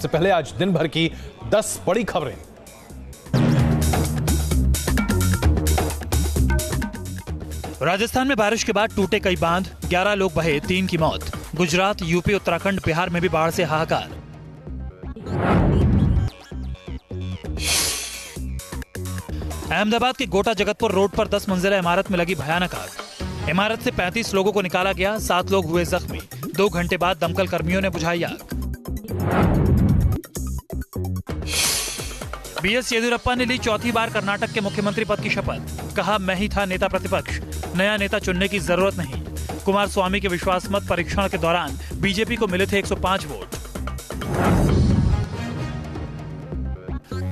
सबसे पहले आज दिन भर की 10 बड़ी खबरें। राजस्थान में बारिश के बाद टूटे कई बांध, 11 लोग बहे, 3 की मौत। गुजरात, यूपी, उत्तराखंड, बिहार में भी बाढ़ से हाहाकार। अहमदाबाद के गोटा जगतपुर रोड पर 10 मंजिला इमारत में लगी भयानक आग। इमारत से 35 लोगों को निकाला गया, 7 लोग हुए जख्मी। 2 घंटे बाद दमकल कर्मियों ने बुझाई आग। बीएस येदियुरप्पा ने ली चौथी बार कर्नाटक के मुख्यमंत्री पद की शपथ। कहा, मैं ही था नेता प्रतिपक्ष, नया नेता चुनने की जरूरत नहीं। कुमारस्वामी के विश्वास मत परीक्षण के दौरान बीजेपी को मिले थे 105 वोट।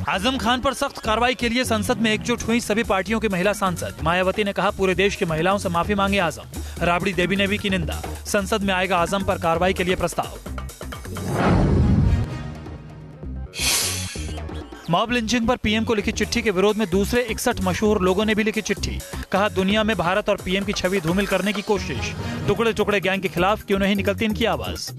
आजम खान पर सख्त कार्रवाई के लिए संसद में एकजुट हुई सभी पार्टियों की महिला सांसद। मायावती ने कहा, पूरे देश की महिलाओं से माफी मांगे आजम। राबड़ी देवी ने भी की निंदा। संसद में आएगा आजम पर कार्रवाई के लिए प्रस्ताव। मॉब लिंचिंग पर पीएम को लिखी चिट्ठी के विरोध में दूसरे 61 मशहूर लोगों ने भी लिखी चिट्ठी। कहा, दुनिया में भारत और पीएम की छवि धूमिल करने की कोशिश। टुकड़े टुकड़े गैंग के खिलाफ क्यों नहीं निकलती इनकी आवाज।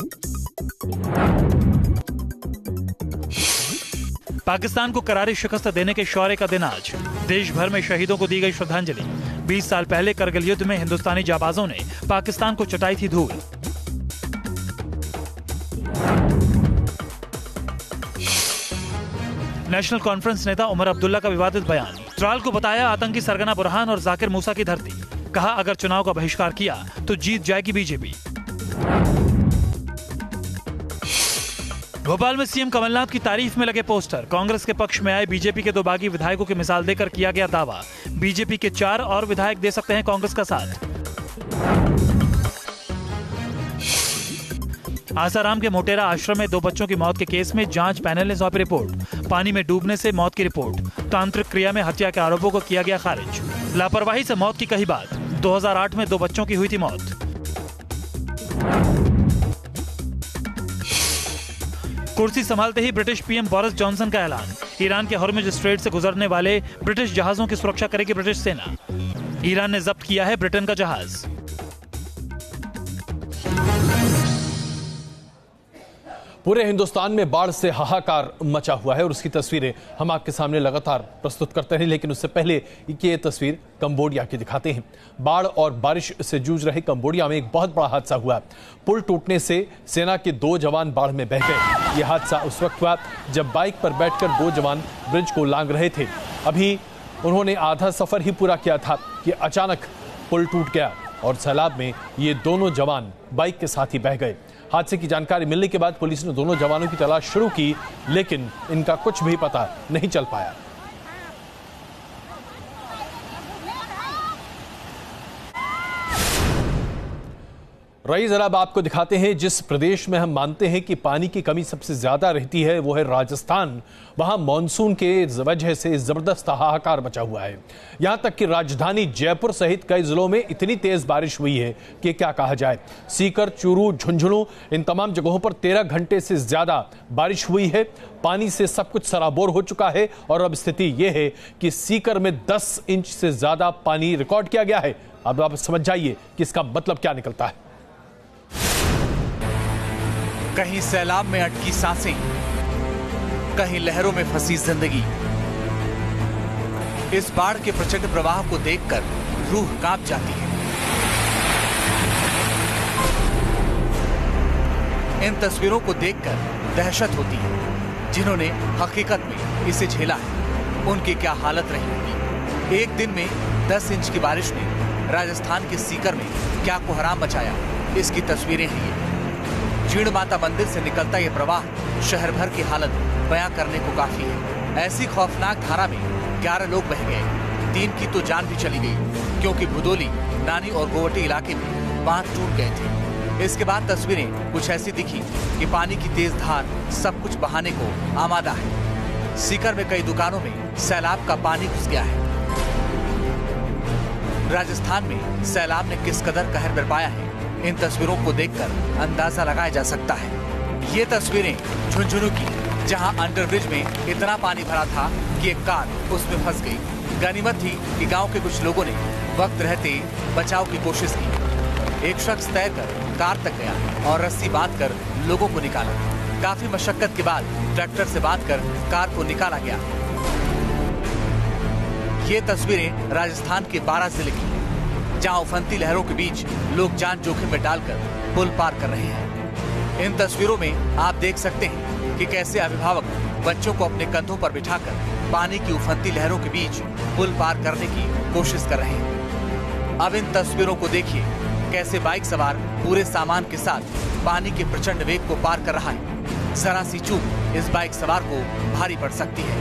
पाकिस्तान को करारी शिकस्त देने के शौर्य का दिन आज। देश भर में शहीदों को दी गई श्रद्धांजलि। 20 साल पहले करगिल युद्ध में हिंदुस्तानी जाबाजों ने पाकिस्तान को चटाई थी धूल। नेशनल कॉन्फ्रेंस नेता उमर अब्दुल्ला का विवादित बयान। त्राल को बताया आतंकी सरगना बुरहान और जाकिर मूसा की धरती। कहा, अगर चुनाव का बहिष्कार किया तो जीत जाएगी बीजेपी। भोपाल में सीएम कमलनाथ की तारीफ में लगे पोस्टर। कांग्रेस के पक्ष में आए बीजेपी के 2 बागी विधायकों की मिसाल देकर किया गया दावा। बीजेपी के 4 और विधायक दे सकते हैं कांग्रेस का साथ। आसाराम के मोटेरा आश्रम में 2 बच्चों की मौत के केस में जांच पैनल ने सौंपी रिपोर्ट। पानी में डूबने से मौत की रिपोर्ट। तांत्रिक क्रिया में हत्या के आरोपों को किया गया खारिज। लापरवाही से मौत की कही बात। 2008 में 2 बच्चों की हुई थी मौत। कुर्सी संभालते ही ब्रिटिश पीएम बोरिस जॉनसन का ऐलान। ईरान के हॉर्मुज स्ट्रेट से गुजरने वाले ब्रिटिश जहाजों की सुरक्षा करेगी ब्रिटिश सेना। ईरान ने जब्त किया है ब्रिटेन का जहाज। पूरे हिंदुस्तान में बाढ़ से हाहाकार मचा हुआ है और उसकी तस्वीरें हम आपके सामने लगातार प्रस्तुत करते हैं, लेकिन उससे पहले ये तस्वीर कंबोडिया की दिखाते हैं। बाढ़ और बारिश से जूझ रहे कंबोडिया में एक बहुत बड़ा हादसा हुआ। पुल टूटने से सेना के 2 जवान बाढ़ में बह गए। यह हादसा उस वक्त हुआ जब बाइक पर बैठकर 2 जवान ब्रिज को लांघ रहे थे। अभी उन्होंने आधा सफर ही पूरा किया था कि अचानक पुल टूट गया और सैलाब में ये दोनों जवान बाइक के साथ ही बह गए। हादसे की जानकारी मिलने के बाद पुलिस ने दोनों जवानों की तलाश शुरू की, लेकिन इनका कुछ भी पता नहीं चल पाया। रही जरा अब आपको दिखाते हैं जिस प्रदेश में हम मानते हैं कि पानी की कमी सबसे ज्यादा रहती है वो है राजस्थान। वहां मानसून के वजह से जबरदस्त हाहाकार मचा हुआ है। यहां तक कि राजधानी जयपुर सहित कई जिलों में इतनी तेज बारिश हुई है कि क्या कहा जाए। सीकर, चूरू, झुंझुनू इन तमाम जगहों पर 13 घंटे से ज्यादा बारिश हुई है। पानी से सब कुछ सराबोर हो चुका है और अब स्थिति यह है कि सीकर में 10 इंच से ज्यादा पानी रिकॉर्ड किया गया है। अब आप समझ जाइए कि इसका मतलब क्या निकलता है। कहीं सैलाब में अटकी सांसें, कहीं लहरों में फंसी जिंदगी। इस बाढ़ के प्रचंड प्रवाह को देखकर रूह कांप जाती है। इन तस्वीरों को देखकर दहशत होती है। जिन्होंने हकीकत में इसे झेला है, उनकी क्या हालत रही होगी। एक दिन में 10 इंच की बारिश ने राजस्थान के सीकर में क्या कोहराम मचाया, इसकी तस्वीरें हैं ये। जीण माता मंदिर से निकलता यह प्रवाह शहर भर की हालत बयां करने को काफी है। ऐसी खौफनाक धारा में 11 लोग बह गए। 3 की तो जान भी चली गई, क्योंकि भुदोली, नानी और गोवटी इलाके में बांध टूट गए थे। इसके बाद तस्वीरें कुछ ऐसी दिखी कि पानी की तेज धार सब कुछ बहाने को आमादा है। सीकर में कई दुकानों में सैलाब का पानी घुस गया है। राजस्थान में सैलाब ने किस कदर कहर बरपाया है, इन तस्वीरों को देखकर अंदाजा लगाया जा सकता है। ये तस्वीरें झुंझुनू की, जहां अंडरब्रिज में इतना पानी भरा था कि एक कार उसमें फंस गई। गनीमत थी कि गांव के कुछ लोगों ने वक्त रहते बचाव की कोशिश की। एक शख्स तैरकर कार तक गया और रस्सी बांधकर लोगों को निकाला। काफी मशक्कत के बाद ट्रैक्टर से बांधकर कार को निकाला गया। ये तस्वीरें राजस्थान के बारां जिले की हैं, जहां उफनती लहरों के बीच लोग जान जोखिम में डालकर पुल पार कर रहे हैं। इन तस्वीरों में आप देख सकते हैं कि कैसे अभिभावक बच्चों को अपने कंधों पर बिठाकर पानी की उफनती लहरों के बीच पुल पार करने की कोशिश कर रहे हैं। अब इन तस्वीरों को देखिए, कैसे बाइक सवार पूरे सामान के साथ पानी के प्रचंड वेग को पार कर रहा है। जरा सी चूक इस बाइक सवार को भारी पड़ सकती है।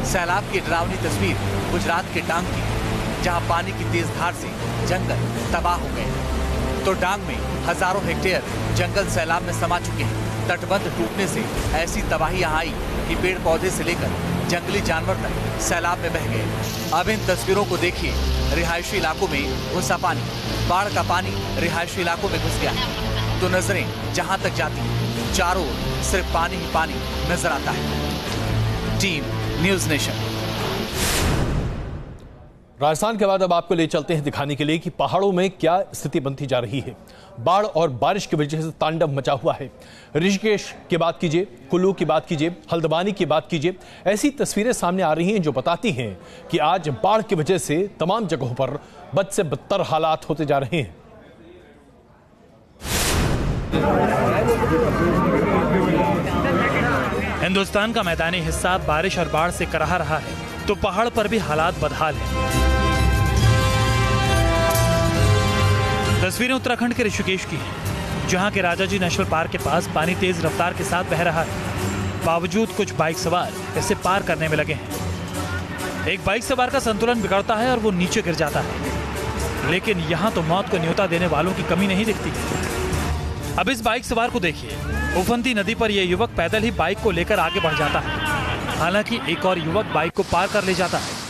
सैलाब की डरावनी तस्वीर गुजरात के डांग की, जहां पानी की तेज धार से जंगल तबाह हो गए। तो डांग में हजारों हेक्टेयर जंगल सैलाब में समा चुके हैं। तटबंध टूटने से ऐसी तबाही यहाँ आई कि पेड़ पौधे से लेकर जंगली जानवर तक सैलाब में बह गए। अब इन तस्वीरों को देखिए, रिहायशी इलाकों में घुसा पानी, बाढ़ का पानी रिहायशी इलाकों में घुस गया है। तो नजरें जहां तक जाती हैं, चारों ओर सिर्फ पानी ही पानी नजर आता है। Team news nation. राजस्थान के बाद अब आपको ले चलते हैं दिखाने के लिए कि पहाड़ों में क्या स्थिति बनती जा रही है। बाढ़ और बारिश की वजह से तांडव मचा हुआ है। ऋषिकेश की बात कीजिए, कुल्लू की बात कीजिए, हल्द्वानी की बात कीजिए, ऐसी तस्वीरें सामने आ रही हैं जो बताती हैं कि आज बाढ़ की वजह से तमाम जगहों पर बद से बदतर हालात होते जा रहे हैं। हिंदुस्तान का मैदानी हिस्सा बारिश और बाढ़ से कराह रहा है, तो पहाड़ पर भी हालात बदहाल हैं। तस्वीरें उत्तराखंड के ऋषिकेश की हैं, जहां के राजाजी नेशनल पार्क के पास पानी तेज रफ्तार के साथ बह रहा है। बावजूद कुछ बाइक सवार इसे पार करने में लगे हैं। एक बाइक सवार का संतुलन बिगड़ता है और वो नीचे गिर जाता है, लेकिन यहाँ तो मौत को न्योता देने वालों की कमी नहीं दिखती। अब इस बाइक सवार को देखिए, उफनती नदी पर यह युवक पैदल ही बाइक को लेकर आगे बढ़ जाता है। हालांकि एक और युवक बाइक को पार कर ले जाता है,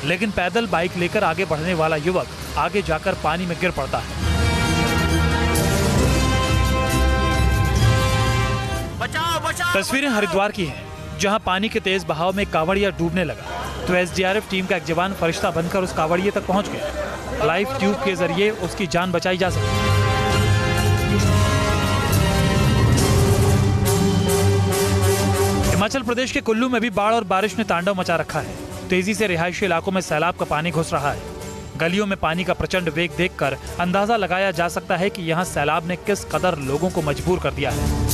लेकिन पैदल बाइक लेकर आगे बढ़ने वाला युवक आगे जाकर पानी में गिर पड़ता है। बचाओ, बचाओ, तस्वीरें हरिद्वार की हैं, जहां पानी के तेज बहाव में कांवड़िया डूबने लगा तो एसडीआरएफ टीम का एक जवान फरिश्ता बनकर उस कांवड़िए तक पहुंच गया। लाइफ ट्यूब के जरिए उसकी जान बचाई जा सकी। हिमाचल प्रदेश के कुल्लू में भी बाढ़ और बारिश ने तांडव मचा रखा है। तेजी से रिहायशी इलाकों में सैलाब का पानी घुस रहा है। गलियों में पानी का प्रचंड वेग देखकर अंदाजा लगाया जा सकता है कि यहाँ सैलाब ने किस कदर लोगों को मजबूर कर दिया है।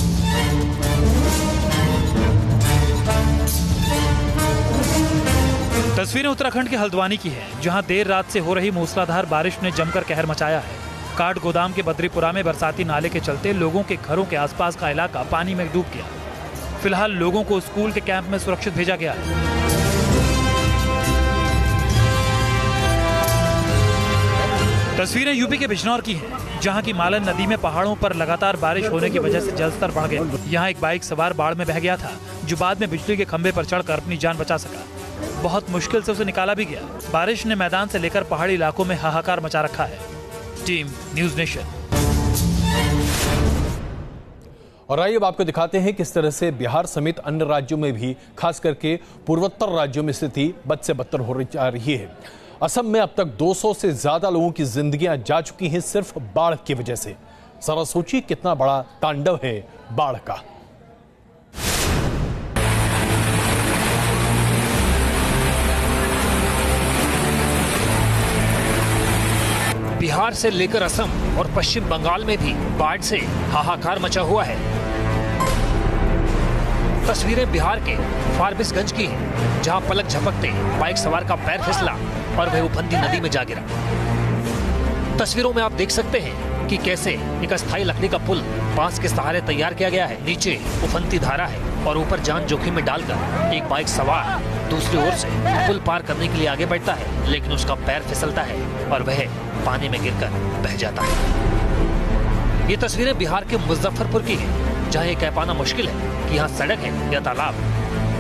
तस्वीरें उत्तराखंड के हल्द्वानी की है, जहां देर रात से हो रही मूसलाधार बारिश ने जमकर कहर मचाया है। काठ गोदाम के बद्रीपुरा में बरसाती नाले के चलते लोगों के घरों के आसपास का इलाका पानी में डूब गया। फिलहाल लोगों को स्कूल के कैंप में सुरक्षित भेजा गया है। तस्वीरें यूपी के बिजनौर की हैं, जहां की मालन नदी में पहाड़ों पर लगातार बारिश होने की वजह से जलस्तर बढ़ गया। यहां एक बाइक सवार बाढ़ में बह गया था, जो बाद में बिजली के खंभे पर चढ़कर अपनी जान बचा सका। बहुत मुश्किल से उसे निकाला भी गया। बारिश ने मैदान से लेकर पहाड़ी इलाकों में हाहाकार मचा रखा है। Team news nation. और आइए अब आपको दिखाते हैं किस तरह से बिहार समेत अन्य राज्यों में भी, खास करके पूर्वोत्तर राज्यों में स्थिति बद से बदतर हो जा रही है। असम में अब तक 200 से ज्यादा लोगों की जिंदगियां जा चुकी हैं सिर्फ बाढ़ की वजह से। जरा सोचिए कितना बड़ा तांडव है बाढ़ का। बिहार से लेकर असम और पश्चिम बंगाल में भी बाढ़ से हाहाकार मचा हुआ है। तस्वीरें बिहार के फारबिसगंज की हैं, जहां पलक झपकते बाइक सवार का पैर फिसला और वह उफनती नदी में जा गिरा। तस्वीरों में आप देख सकते हैं कि कैसे एक अस्थायी लकड़ी का पुल बांस के सहारे तैयार किया गया है। नीचे उफनती धारा है और ऊपर जान जोखिम में डालकर एक बाइक सवार दूसरी ओर से पुल पार करने के लिए आगे बढ़ता है, लेकिन उसका पैर फिसलता है और वह पानी में गिरकर बह जाता है। ये तस्वीरें बिहार के मुजफ्फरपुर की हैं, जहां ये कह पाना मुश्किल है कि यहाँ सड़क है या तालाब।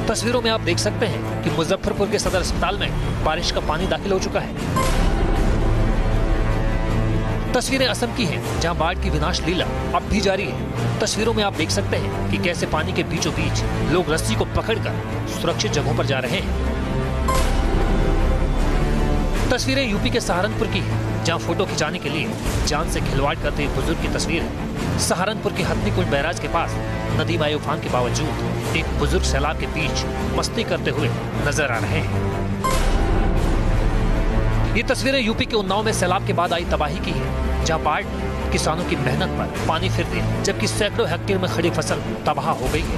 तस्वीरों में आप देख सकते हैं कि मुजफ्फरपुर के सदर अस्पताल में बारिश का पानी दाखिल हो चुका है। तस्वीरें असम की हैं, जहां बाढ़ की विनाश लीला अब भी जारी है। तस्वीरों में आप देख सकते हैं कि कैसे पानी के बीचों बीच लोग रस्सी को पकड़कर सुरक्षित जगहों पर जा रहे हैं। तस्वीरें यूपी के सहारनपुर की हैं, जहां फोटो खिंचाने के लिए जान से खिलवाड़ करते एक बुजुर्ग की तस्वीर है। सहारनपुर के हथनीकुंड बैराज के पास नदी में आए उफान के बावजूद एक बुजुर्ग सैलाब के बीच मस्ती करते हुए नजर आ रहे हैं। ये तस्वीरें यूपी के उन्नाव में सैलाब के बाद आई तबाही की है, जहां बाढ़ किसानों की मेहनत पर पानी फिर दे, जबकि सैकड़ों हेक्टेयर में खड़ी फसल तबाह हो गई है।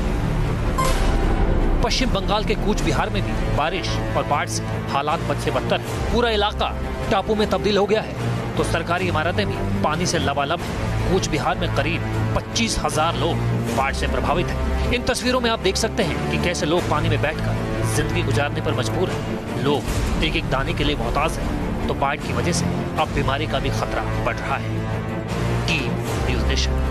पश्चिम बंगाल के कूच बिहार में भी बारिश और बाढ़ से हालात बद से बदतर है। पूरा इलाका टापू में तब्दील हो गया है, तो सरकारी इमारतें भी पानी से लबालब हैं। कूच बिहार में करीब 25,000 लोग बाढ़ से प्रभावित हैं। इन तस्वीरों में आप देख सकते हैं कि कैसे लोग पानी में बैठकर जिंदगी गुजारने पर मजबूर हैं। लोग एक एक दाने के लिए मोहताज हैं, तो बाढ़ की वजह से अब बीमारी का भी खतरा बढ़ रहा है। Team news nation.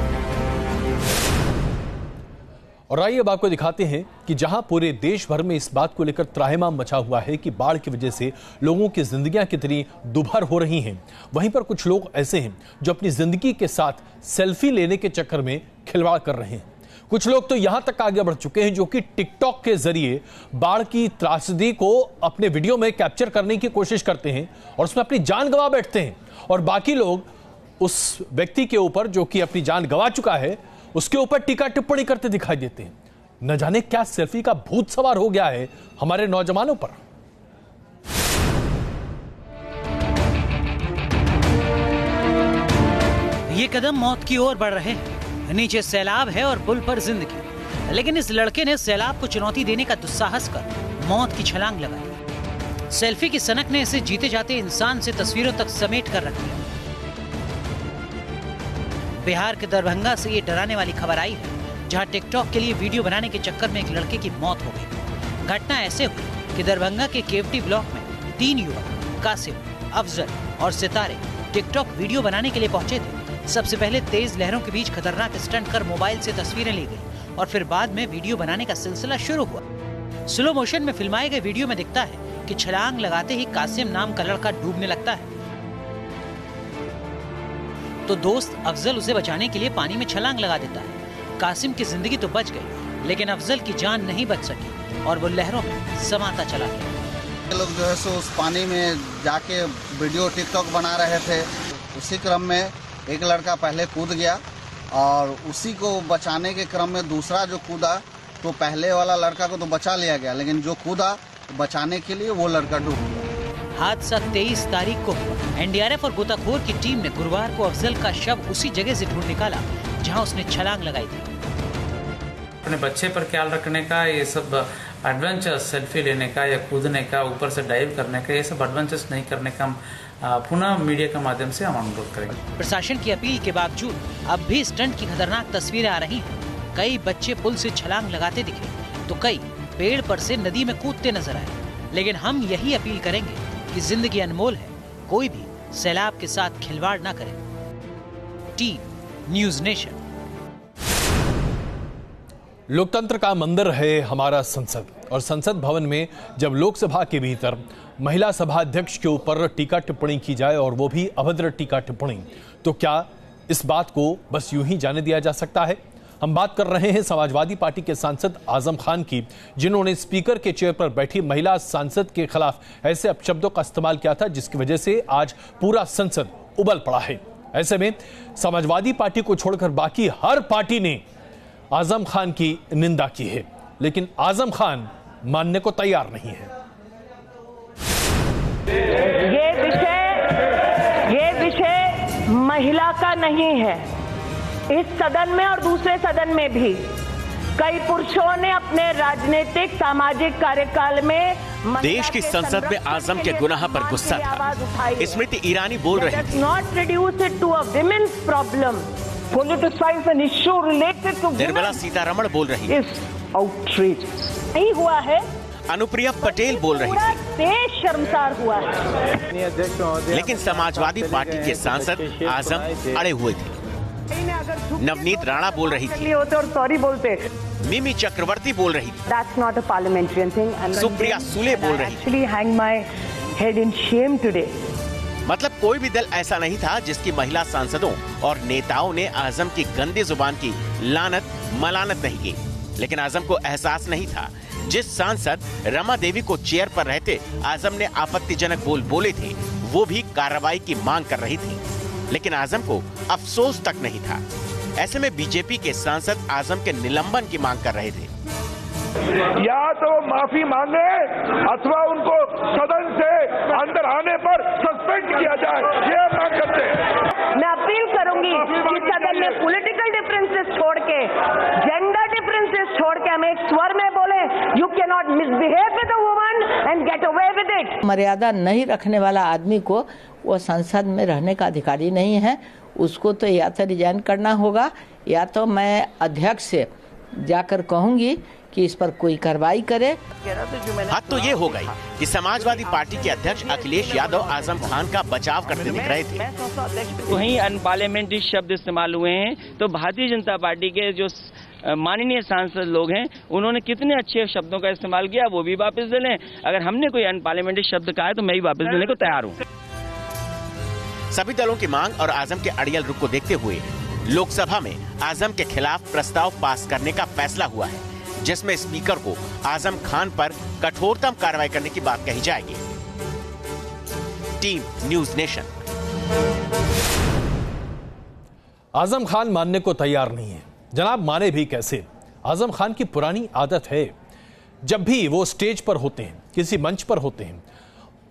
और आइए अब आपको दिखाते हैं कि जहां पूरे देश भर में इस बात को लेकर त्राहिमाम मचा हुआ है कि बाढ़ की वजह से लोगों की जिंदगियां कितनी दुभर हो रही हैं, वहीं पर कुछ लोग ऐसे हैं जो अपनी जिंदगी के साथ सेल्फी लेने के चक्कर में खिलवाड़ कर रहे हैं। कुछ लोग तो यहां तक आगे बढ़ चुके हैं जो कि टिकटॉक के जरिए बाढ़ की त्रासदी को अपने वीडियो में कैप्चर करने की कोशिश करते हैं और उसमें अपनी जान गंवा बैठते हैं, और बाकी लोग उस व्यक्ति के ऊपर जो कि अपनी जान गंवा चुका है उसके ऊपर टीका टिप्पणी करते दिखाई देते हैं। न जाने क्या सेल्फी का भूत सवार हो गया है हमारे नौजवानों पर। ये कदम मौत की ओर बढ़ रहे हैं। नीचे सैलाब है और पुल पर जिंदगी, लेकिन इस लड़के ने सैलाब को चुनौती देने का दुस्साहस कर मौत की छलांग लगाई। सेल्फी की सनक ने इसे जीते जाते इंसान से तस्वीरों तक समेट कर रख दिया। बिहार के दरभंगा से ये डराने वाली खबर आई है, जहां टिकटॉक के लिए वीडियो बनाने के चक्कर में एक लड़के की मौत हो गई। घटना ऐसे हुई कि दरभंगा के केवटी ब्लॉक में 3 युवक कासिम, अफजल और सितारे टिकटॉक वीडियो बनाने के लिए पहुंचे थे। सबसे पहले तेज लहरों के बीच खतरनाक स्टंट कर मोबाइल से तस्वीरें ली गई और फिर बाद में वीडियो बनाने का सिलसिला शुरू हुआ। स्लो मोशन में फिल्माए गए वीडियो में दिखता है कि छलांग लगाते ही कासिम नाम का लड़का डूबने लगता है, तो दोस्त अफजल उसे बचाने के लिए पानी में छलांग लगा देता है। कासिम की जिंदगी तो बच गई, लेकिन अफजल की जान नहीं बच सकी और वो लहरों में समाता चला गया। लोग जो है सो उस पानी में जाके वीडियो टिकटॉक बना रहे थे। उसी क्रम में एक लड़का पहले कूद गया और उसी को बचाने के क्रम में दूसरा जो कूदा तो पहले वाला लड़का को तो बचा लिया गया, लेकिन जो कूदा बचाने के लिए वो लड़का डूब गया। हादसा 23 तारीख को हुआ। एनडीआरएफ और गोताखोर की टीम ने गुरुवार को अफजल का शव उसी जगह से ढूंढ निकाला जहां उसने छलांग लगाई थी। अपने बच्चे पर ख्याल रखने का, ये सब एडवेंचर सेल्फी लेने का या कूदने का, ऊपर से डाइव करने का, ये सब एडवेंचर्स नहीं करने का हम पुनः मीडिया के माध्यम से हम अनुरोध करेंगे। प्रशासन की अपील के बावजूद अब भी स्टंट की खतरनाक तस्वीरें आ रही हैं। कई बच्चे पुल से छलांग लगाते दिखे तो कई पेड़ पर से नदी में कूदते नजर आए। लेकिन हम यही अपील करेंगे कि जिंदगी अनमोल है, कोई भी सैलाब के साथ खिलवाड़ ना करे। Team news nation. लोकतंत्र का मंदिर है हमारा संसद, और संसद भवन में जब लोकसभा के भीतर महिला सभा अध्यक्ष के ऊपर टीका टिप्पणी की जाए और वो भी अभद्र टीका टिप्पणी, तो क्या इस बात को बस यूं ही जाने दिया जा सकता है? हम बात कर रहे हैं समाजवादी पार्टी के सांसद आजम खान की, जिन्होंने स्पीकर के चेयर पर बैठी महिला सांसद के खिलाफ ऐसे अपशब्दों का इस्तेमाल किया था जिसकी वजह से आज पूरा संसद उबल पड़ा है। ऐसे में समाजवादी पार्टी को छोड़कर बाकी हर पार्टी ने आजम खान की निंदा की है, लेकिन आजम खान मानने को तैयार नहीं है। ये विषय महिला का नहीं है। इस सदन में और दूसरे सदन में भी कई पुरुषों ने अपने राजनीतिक सामाजिक कार्यकाल में देश की संसद में आजम के गुनाह पर गुस्सा था। स्मृति ईरानी बोल रही थी, not reduce it to a women's problem, politicise an issue related to Nirmala Sitharaman बोल रही थी, आउटरीच नहीं हुआ है। अनुप्रिया पटेल बोल रही थी, देश शर्मसार हुआ है। लेकिन समाजवादी पार्टी के सांसद आजम अड़े हुए थे। नवनीत राणा बोल रही थी और सॉरी बोलते, मिमी चक्रवर्ती बोल रही थी, That's not a parliamentarian thing. Supriya Sule बोल रही थी। Actually hang my head in shame today. मतलब कोई भी दल ऐसा नहीं था जिसकी महिला सांसदों और नेताओं ने आजम की गंदी जुबान की लानत मलानत नहीं की। लेकिन आजम को एहसास नहीं था, जिस सांसद रमा देवी को चेयर पर रहते आजम ने आपत्तिजनक बोल बोले थे, वो भी कार्रवाई की मांग कर रही थी, लेकिन आजम को अफसोस तक नहीं था। ऐसे में बीजेपी के सांसद आजम के निलंबन की मांग कर रहे थे। या तो माफी मांगे अथवा उनको सदन से अंदर आने पर सस्पेंड किया जाए, ये मांग करते हैं। मैं अपील करूंगी कि सदन में पॉलिटिकल डिफरेंसेस छोड़ के, जेंडर डिफरेंसेस छोड़ के हम एक स्वर में बोले, you can not misbehave with a woman and get away with it. मर्यादा नहीं रखने वाला आदमी को वो संसद में रहने का अधिकारी नहीं है। उसको तो या तो रिजाइन करना होगा, या तो मैं अध्यक्ष से जाकर कहूंगी कि इस पर कोई कार्रवाई करे। हद तो ये हो गई कि समाजवादी पार्टी के अध्यक्ष अखिलेश यादव आजम खान का बचाव करते दिख रहे थे। वहीं अनपार्लियामेंट्री शब्द इस्तेमाल हुए हैं, तो भारतीय जनता पार्टी के जो माननीय सांसद लोग हैं उन्होंने कितने अच्छे शब्दों का इस्तेमाल किया, वो भी वापस ले लें। अगर हमने कोई अनपार्लियामेंट्री शब्द कहा है तो मैं भी वापस लेने को तैयार हूँ। सभी दलों की मांग और आजम के अड़ियल रुख को देखते हुए लोकसभा में आजम के खिलाफ प्रस्ताव पास करने का फैसला हुआ है, जिसमें स्पीकर को आजम खान पर कठोरतम कार्रवाई करने की बात कही जाएगी। Team news nation. Azam Khan मानने को तैयार नहीं है। जनाब माने भी कैसे? आजम खान की पुरानी आदत है, जब भी वो स्टेज पर होते हैं, किसी मंच पर होते हैं,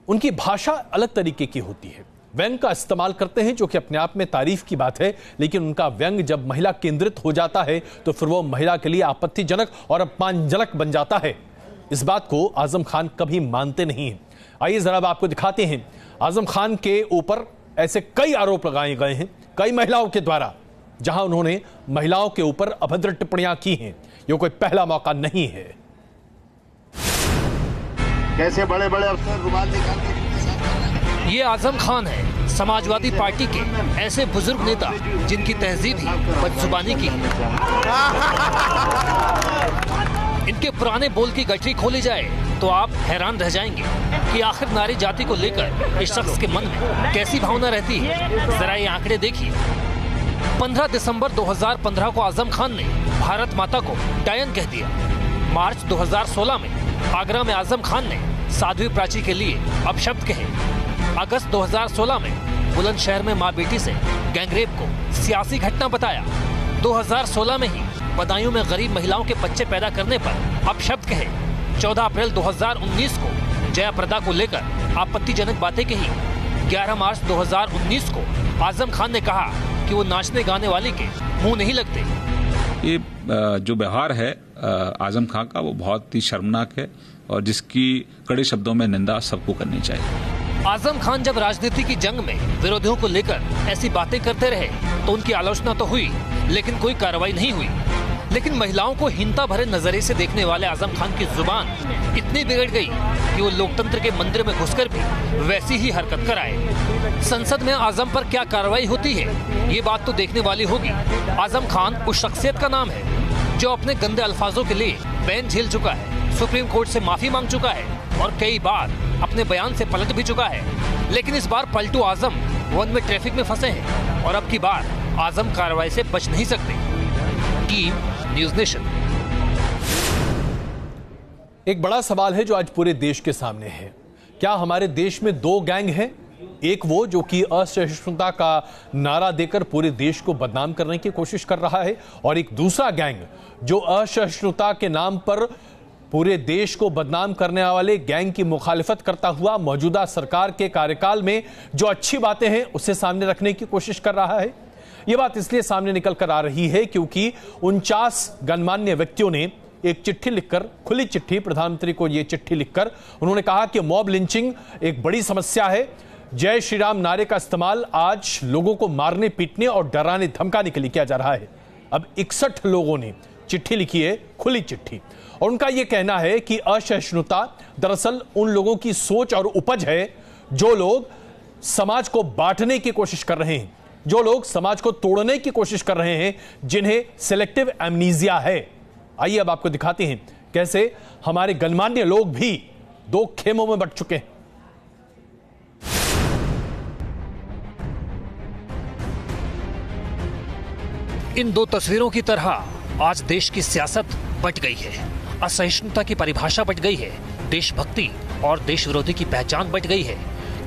उनकी भाषा अलग तरीके की होती है। व्यंग का इस्तेमाल करते हैं, जो कि अपने आप में तारीफ की बात है, लेकिन उनका व्यंग जब महिला केंद्रित हो जाता है तो फिर वो महिला के लिए आपत्तिजनक और अपमानजनक बन जाता है। इस बात को आजम खान कभी मानते नहीं हैं। आइए जरा आपको दिखाते हैं। आजम खान के ऊपर ऐसे कई आरोप लगाए गए हैं कई महिलाओं के द्वारा, जहां उन्होंने महिलाओं के ऊपर अभद्र टिप्पणियां की हैं। ये कोई पहला मौका नहीं है। कैसे बड़े बड़े अफसर रुमाल निकालते। ये आजम खान है, समाजवादी पार्टी के ऐसे बुजुर्ग नेता जिनकी तहजीब ही बदजुबानी की है। इनके पुराने बोल की गठरी खोली जाए तो आप हैरान रह जाएंगे कि आखिर नारी जाति को लेकर इस शख्स के मन में कैसी भावना रहती है। जरा ये आंकड़े देखिए। 15 दिसंबर 2015 को आजम खान ने भारत माता को डायन कह दिया। मार्च 2016 में आगरा में आजम खान ने साध्वी प्राची के लिए अपशब्द कहे। अगस्त 2016 में बुलंदशहर में मां बेटी से गैंगरेप को सियासी घटना बताया। 2016 में ही बदायूं में गरीब महिलाओं के बच्चे पैदा करने पर अपशब्द कहे। 14 अप्रैल 2019 को जयाप्रदा को लेकर आपत्तिजनक बातें कही। 11 मार्च 2019 को आजम खान ने कहा कि वो नाचने गाने वाली के मुंह नहीं लगते। ये जो व्यवहार है आजम खान का, वो बहुत ही शर्मनाक है और जिसकी कड़े शब्दों में निंदा सबको करनी चाहिए। आजम खान जब राजनीति की जंग में विरोधियों को लेकर ऐसी बातें करते रहे तो उनकी आलोचना तो हुई, लेकिन कोई कार्रवाई नहीं हुई। लेकिन महिलाओं को हीनता भरे नजरिए से देखने वाले आजम खान की जुबान इतनी बिगड़ गई कि वो लोकतंत्र के मंदिर में घुसकर भी वैसी ही हरकत कराए। संसद में आजम पर क्या कार्रवाई होती है, ये बात तो देखने वाली होगी। आजम खान उस शख्सियत का नाम है जो अपने गंदे अल्फाजों के लिए बैन झेल चुका है, सुप्रीम कोर्ट से माफी मांग चुका है और कई बार अपने बयान से पलट भी चुका है। लेकिन इस बार पलटू आजम वन में ट्रैफिक में फंसे हैं और अब की बार आजम कार्रवाई से बच नहीं सकते। Team news nation. एक बड़ा सवाल है जो आज पूरे देश के सामने है। क्या हमारे देश में दो गैंग हैं? एक वो जो कि असहिष्णुता का नारा देकर पूरे देश को बदनाम करने की कोशिश कर रहा है, और एक दूसरा गैंग जो असहिष्णुता के नाम पर पूरे देश को बदनाम करने वाले गैंग की मुखालिफत करता हुआ मौजूदा सरकार के कार्यकाल में जो अच्छी बातें हैं उसे सामने रखने की कोशिश कर रहा है। यह बात इसलिए सामने निकल कर आ रही है क्योंकि 49 गणमान्य व्यक्तियों ने एक चिट्ठी लिखकर, खुली चिट्ठी, प्रधानमंत्री को यह चिट्ठी लिखकर उन्होंने कहा कि मॉब लिंचिंग एक बड़ी समस्या है। जय श्री राम नारे का इस्तेमाल आज लोगों को मारने, पीटने और डराने धमकाने के लिए किया जा रहा है। अब 61 लोगों ने चिट्ठी लिखी है, खुली चिट्ठी, और उनका यह कहना है कि असहिष्णुता दरअसल उन लोगों की सोच और उपज है जो लोग समाज को बांटने की कोशिश कर रहे हैं, जो लोग समाज को तोड़ने की कोशिश कर रहे हैं, जिन्हें सिलेक्टिव एमनीजिया है। आइए अब आपको दिखाते हैं कैसे हमारे गणमान्य लोग भी दो खेमों में बंट चुके हैं। इन दो तस्वीरों की तरह आज देश की सियासत बट गई है, असहिष्णुता की परिभाषा बट गई है, देशभक्ति और देश विरोधी की पहचान बट गई है।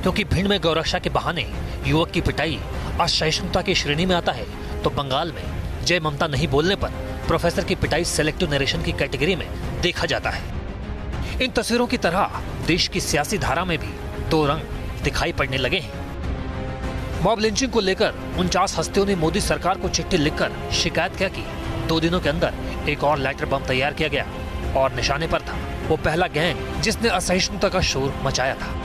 क्योंकि भिंड में गौरक्षा के बहाने युवक की पिटाई असहिष्णुता की श्रेणी में आता है, तो बंगाल में जय ममता नहीं बोलने पर प्रोफेसर की पिटाई सेलेक्टिव नरेशन की कैटेगरी में देखा जाता है। इन तस्वीरों की तरह देश की सियासी धारा में भी दो रंग दिखाई पड़ने लगे हैं। मॉब लिंचिंग को लेकर 49 हस्तियों ने मोदी सरकार को चिट्ठी लिखकर शिकायत किया कि 2 दिनों के अंदर एक और लेटर बम तैयार किया गया और निशाने पर था वो पहला गैंग जिसने असहिष्णुता का शोर मचाया था।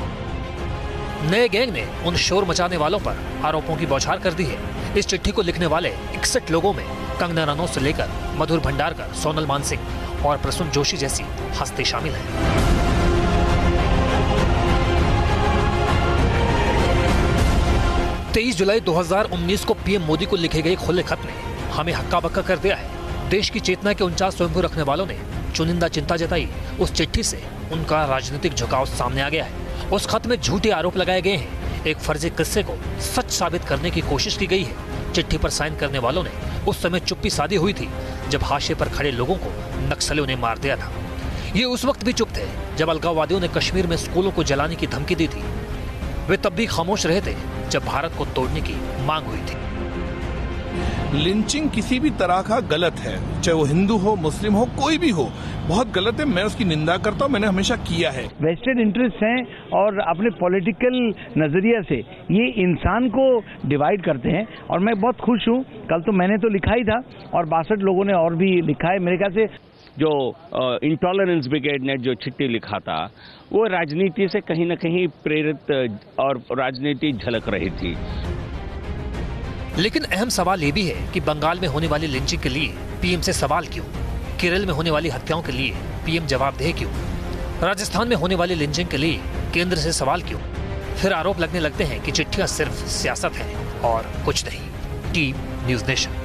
नए गैंग ने उन शोर मचाने वालों पर आरोपों की बौछार कर दी है। इस चिट्ठी को लिखने वाले 61 लोगों में कंगना रनौत से लेकर मधुर भंडारकर, सोनल मानसिंह और प्रसून जोशी जैसी हस्ती शामिल हैं। 23 जुलाई 2019 को पीएम मोदी को लिखे गए खुले खत ने हमें हक्का बक्का कर दिया है। देश की चेतना के 49 स्वयंभू रखने वालों ने चुनिंदा चिंता जताई। उस चिट्ठी से उनका राजनीतिक झुकाव सामने आ गया है। उस खत में झूठे आरोप लगाए गए हैं। एक फर्जी किस्से को सच साबित करने की कोशिश की गई है। चिट्ठी पर साइन करने वालों ने उस समय चुप्पी साधी हुई थी जब हाशिए पर खड़े लोगों को नक्सलियों ने मार दिया था। ये उस वक्त भी चुप थे जब अलगाववादियों ने कश्मीर में स्कूलों को जलाने की धमकी दी थी। वे तब भी खामोश रहे थे जब भारत को तोड़ने की मांग हुई थी। लिंचिंग किसी भी तरह का गलत है, चाहे वो हिंदू हो, मुस्लिम हो, कोई भी हो, बहुत गलत है। मैं उसकी निंदा करता हूँ, मैंने हमेशा किया है। वेस्टेड इंटरेस्ट हैं और अपने पॉलिटिकल नजरिया से ये इंसान को डिवाइड करते हैं। और मैं बहुत खुश हूँ, कल तो मैंने तो लिखा ही था और 62 लोगों ने और भी लिखा है। मेरे ख्याल से जो इंटॉलरेंस ब्रिगेड ने जो चिट्ठी लिखा था वो राजनीति से कहीं न कहीं प्रेरित और राजनीति झलक रही थी। लेकिन अहम सवाल ये भी है कि बंगाल में होने वाली लिंचिंग के लिए पीएम से सवाल क्यों? केरल में होने वाली हत्याओं के लिए पीएम जवाबदेह क्यों? राजस्थान में होने वाली लिंचिंग के लिए केंद्र से सवाल क्यों? फिर आरोप लगने लगते हैं कि चिट्ठियां सिर्फ सियासत है और कुछ नहीं। Team news nation.